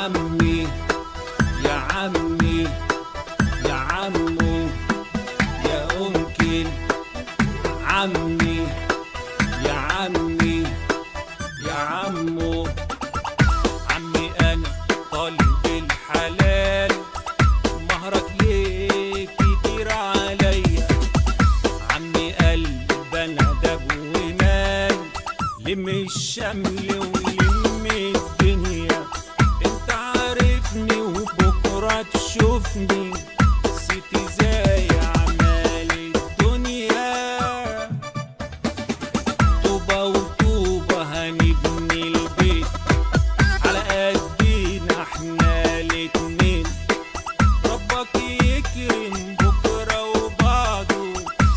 عمي يا عمي يا عمو يا أنكل، عمي يا عمي يا عمو. عمي أنا طالب الحلال، مهرك ليه كتير عليا. عمي قلب أنا داب ومال، لم الشمل ولم الدنيا. انت عارفني وبكرة تشوفني، نسيت ازاي اعمال الدنيا. طوبة وطوبة هنبني البيت، على قدينا احنا الاتنين. ربك يكرم بكرة وبعده،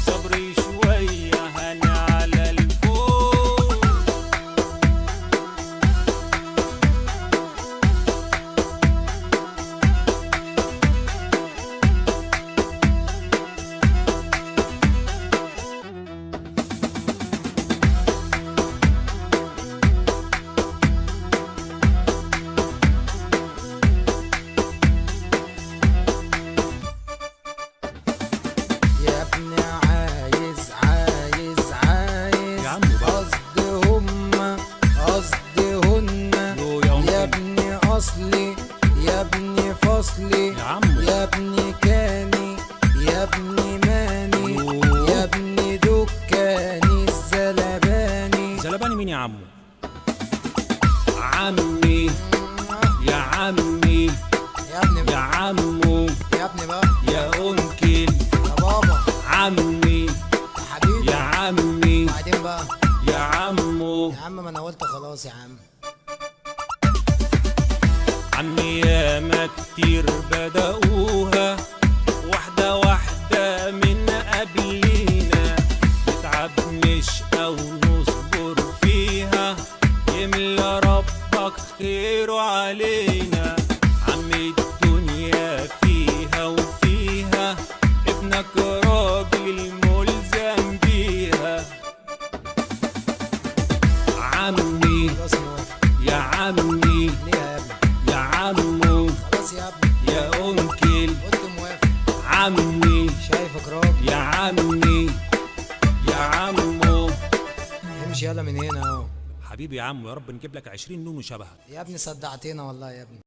صبري شوية هنعلى الفوق. يا ابني عايز يا عم بقى. قصدي هما قصدي هن. يو يا يا أنكل. ابني اصلي يا ابني فصلي يا عم. يا ابني كاني يا ابني ماني يو. يا ابني دكاني الزلباني. زلباني مين يا عمو؟ عمي يا عمي يا ابني يا بقى عمو يا ابني بقى يا أنكل، يا بابا عمي يا حبيبي. يا عمي بعدين بقى يا عمو. يا عم ما انا قلت خلاص يا عم. عمي ياما كتير بدأوها، واحدة واحدة من قبلينا. نتعب نشقى ونصبر فيها، يملى ربك خيره علينا. عمي الدنيا فيها وفيها، ابنك راجل ملزم بيها. عمي خلاص موافق. يا عمي ليه يا ابني؟ يا عمو خلاص يا ابني يا أنكل، قلت موافق. عمي شايفك راجل. يا عمي يا عمو. امشي يلا من هنا اهو. حبيبي يا عمو، يا رب نجيب لك 20 نون شبهك. يا ابني صدعتنا والله يا ابني.